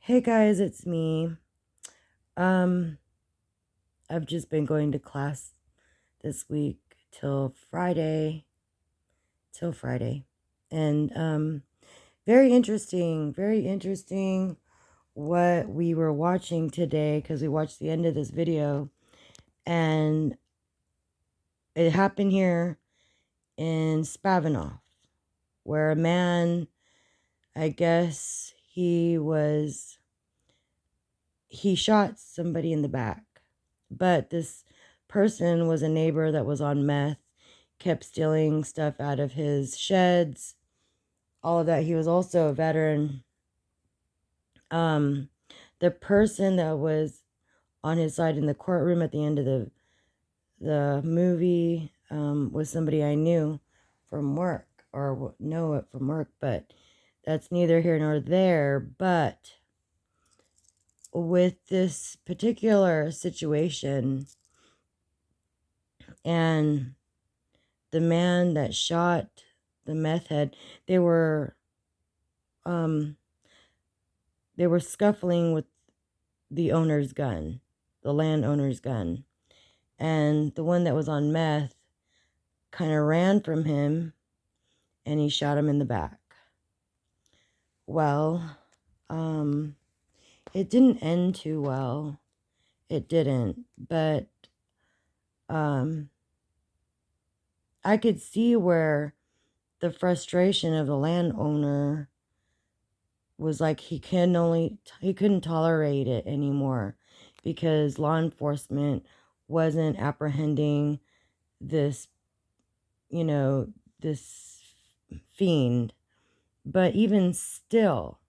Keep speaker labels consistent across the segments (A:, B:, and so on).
A: Hey guys, it's me. Um, I've just been going to class this week till Friday, till Friday. And very interesting what we were watching today because we watched the end of this video and it happened here in Spavanoff where a man, I guess he shot somebody in the back. But this person was a neighbor that was on meth, kept stealing stuff out of his sheds, all of that. He was also a veteran. Um, the person that was on his side in the courtroom at the end of the movie was somebody I knew from work or know it from work, but that's neither here nor there. But with this particular situation and the man that shot the meth head, they were um they were scuffling with the owner's gun, the landowner's gun. And the one that was on meth kind of ran from him and he shot him in the back. Well, it didn't end too well. It didn't, but um I could see where the frustration of the landowner was like he couldn't tolerate it anymore because law enforcement wasn't apprehending this, you know, this fiend. But even still,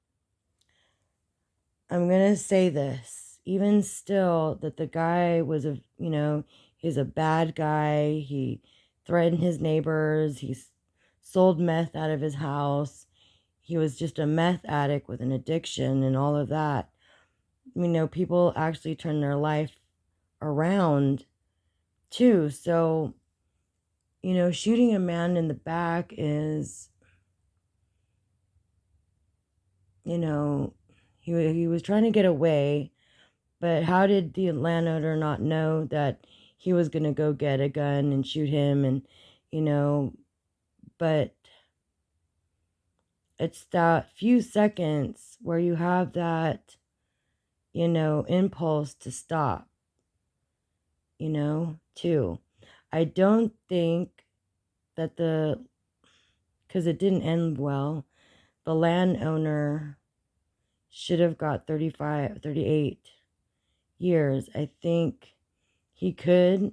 A: I'm going to say this, even still that the guy was he's a bad guy. He threatened his neighbors. He sold meth out of his house. He was just a meth addict with an addiction and all of that. People actually turn their life around too. So, shooting a man in the back is, he was trying to get away, but how did the landowner not know that he was going to go get a gun and shoot him? And, but it's that few seconds where you have that, impulse to stop, too. I don't think that because it didn't end well, the landowner should have got 38 years. I think he could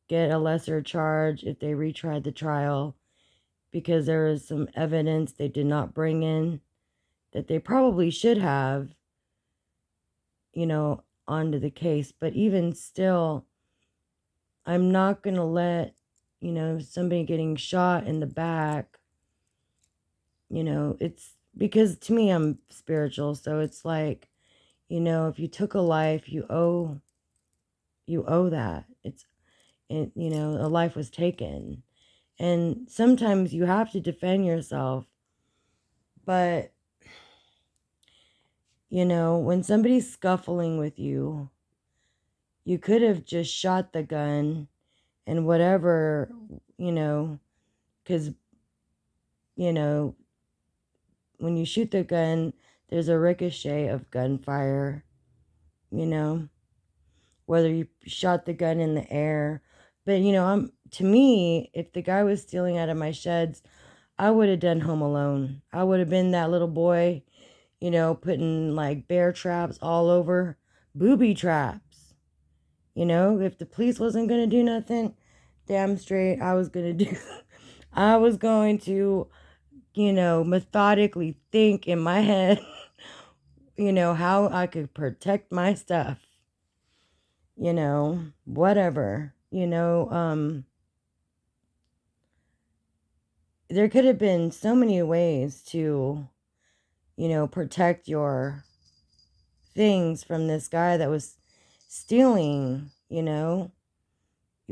A: get a lesser charge if they retried the trial because there is some evidence they did not bring in that they probably should have, onto the case. But even still, I'm not going to let, somebody getting shot in the back, it's because to me, I'm spiritual. So it's like, if you took a life, you owe that. A life was taken. And sometimes you have to defend yourself. But, when somebody's scuffling with you, you could have just shot the gun and whatever, because, when you shoot the gun, there's a ricochet of gunfire, you know, whether you shot the gun in the air. But, to me, if the guy was stealing out of my sheds, I would have done Home Alone. I would have been that little boy, putting like bear traps all over, booby traps. If the police wasn't going to do nothing, damn straight, I was going to do, I was going to, methodically think in my head, how I could protect my stuff, whatever, there could have been so many ways to, protect your things from this guy that was stealing, You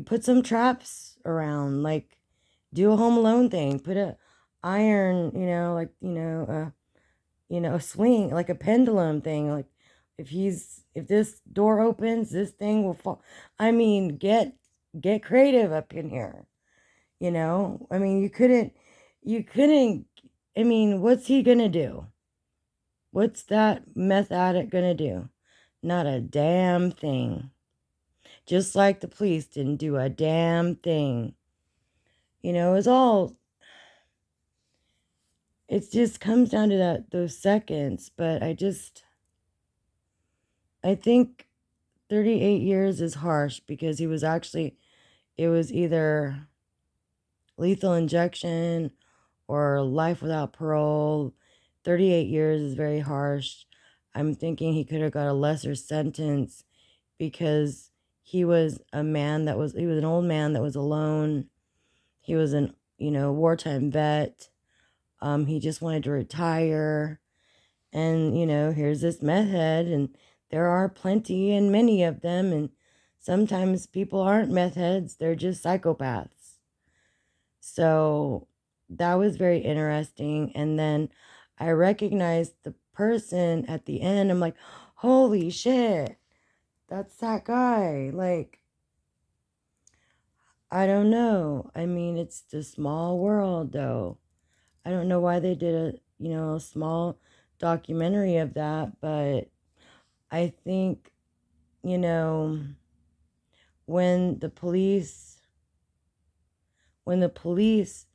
A: put some traps around, like do a Home Alone thing, put a iron, swing like a pendulum thing. Like if this door opens, this thing will fall. I mean, get creative up in here. I mean, you couldn't. I mean, what's he gonna do? What's that meth addict gonna do? Not a damn thing. Just like the police didn't do a damn thing. It's all, it just comes down to those seconds. But I think 38 years is harsh because it was either lethal injection or life without parole. 38 years is very harsh. I'm thinking he could have got a lesser sentence because he was an old man that was alone. He was an, wartime vet. He just wanted to retire. And, here's this meth head, and there are plenty and many of them. And sometimes people aren't meth heads, they're just psychopaths. So that was very interesting. And then I recognized the person at the end. I'm like, holy shit, that's that guy. Like, I don't know. I mean, it's the small world, though. I don't know why they did a small documentary of that, but I think, you know, when the police when the police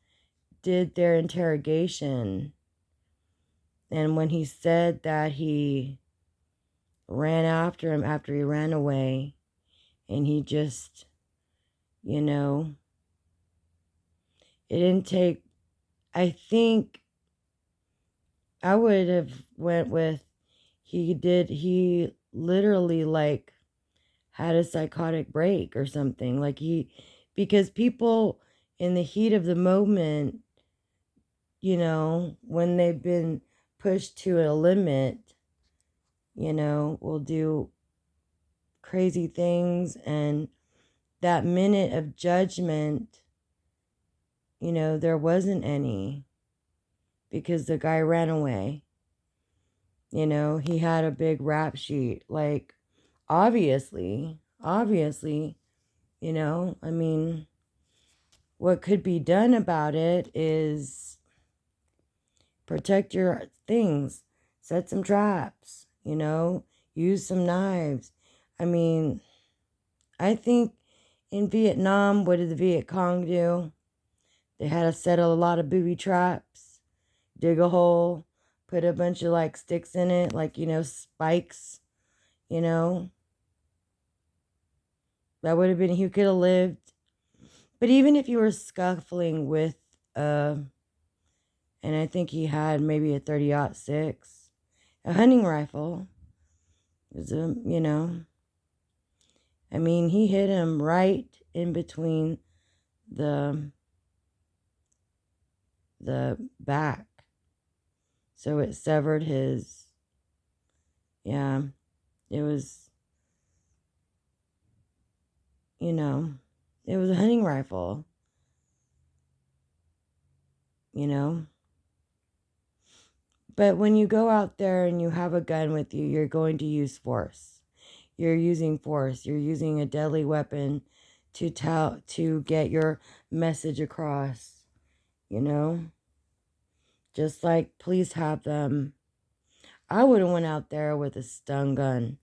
A: did their interrogation, and when he said that he ran after him after he ran away, and he just, it didn't take, I think I would have went with, he literally like had a psychotic break or something. Like because people in the heat of the moment, when they've been pushed to a limit, will do crazy things. And that minute of judgment, there wasn't any because the guy ran away. He had a big rap sheet. Like, obviously, I mean, what could be done about it is protect your things, set some traps, use some knives. I mean, I think in Vietnam, what did the Viet Cong do? They had to set a lot of booby traps, dig a hole, put a bunch of like sticks in it, like, spikes, that would have been, he could have lived. But even if you were scuffling with, and I think he had maybe a 30-06, a hunting rifle, was I mean, he hit him right in between the back. So it severed his, yeah, it was, it was a hunting rifle, But when you go out there and you have a gun with you, you're going to use force. You're using force. You're using a deadly weapon to get your message across, Just like police have them. I would have went out there with a stun gun,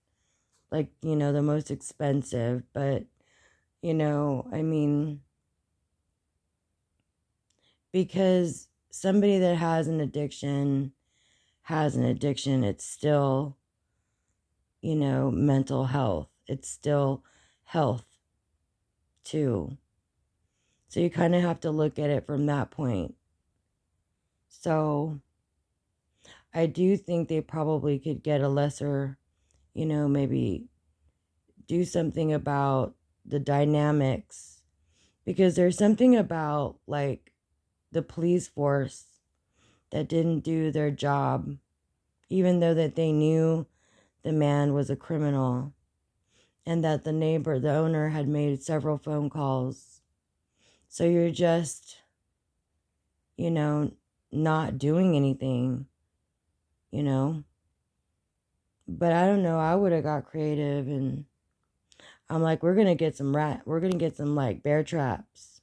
A: like, the most expensive, but, I mean, because somebody that has an addiction, it's still, mental health. It's still health, too. So you kind of have to look at it from that point. So I do think they probably could get a lesser, maybe do something about the dynamics. Because there's something about, like, the police force that didn't do their job, even though that they knew the man was a criminal and that the owner had made several phone calls. So you're just, not doing anything. you know. But I don't know, I would have got creative, and I'm like, we're gonna get some like bear traps,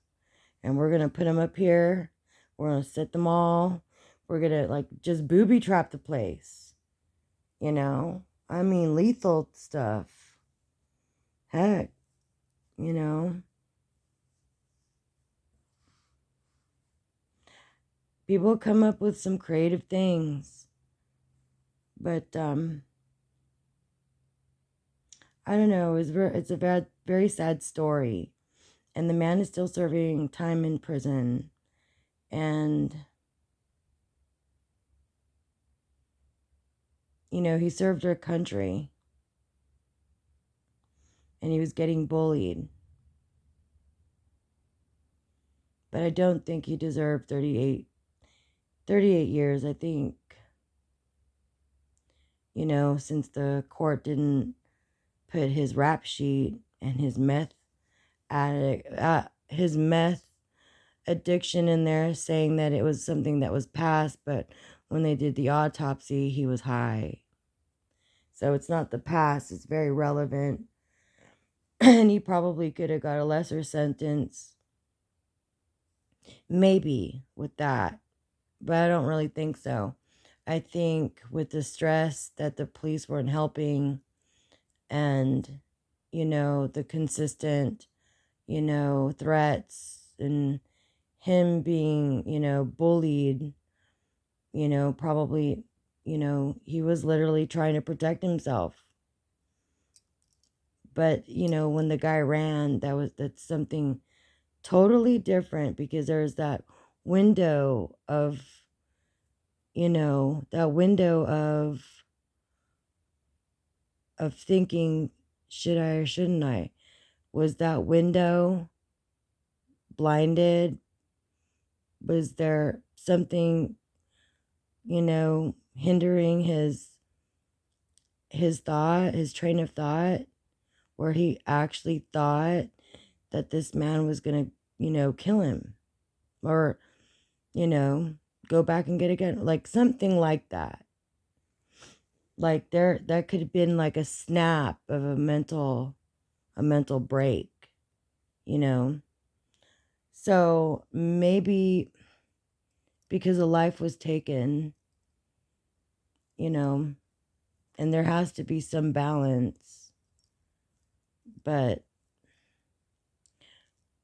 A: and we're gonna put them up here. We're gonna set them all. We're gonna like just booby trap the place, you know. I mean, lethal stuff. Heck, you know. People come up with some creative things, but I don't know. It's a very, very sad story, and the man is still serving time in prison, and you know, he served our country, and he was getting bullied, but I don't think he deserved 38 years. I think, you know, since the court didn't put his rap sheet and his meth addiction in there, saying that it was something that was past, but when they did the autopsy, he was high. So it's not the past, it's very relevant. And he probably could have got a lesser sentence, maybe, with that. But I don't really think so. I think with the stress that the police weren't helping, and, you know, the consistent, you know, threats, and him being, you know, bullied, you know, probably, you know, he was literally trying to protect himself. But, you know, when the guy ran, that's something totally different, because there's that window of, you know, that window of thinking, should I or shouldn't I? Was that window blinded? Was there something, you know, hindering his thought, his train of thought, where he actually thought that this man was going to, you know, kill him, or, you know, go back and get a gun, like something like that. Like that could have been like a snap of a mental break, you know. So maybe because a life was taken, you know, and there has to be some balance, but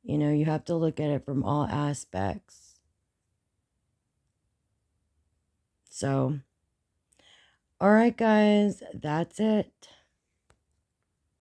A: you know, you have to look at it from all aspects. So, all right, guys, that's it.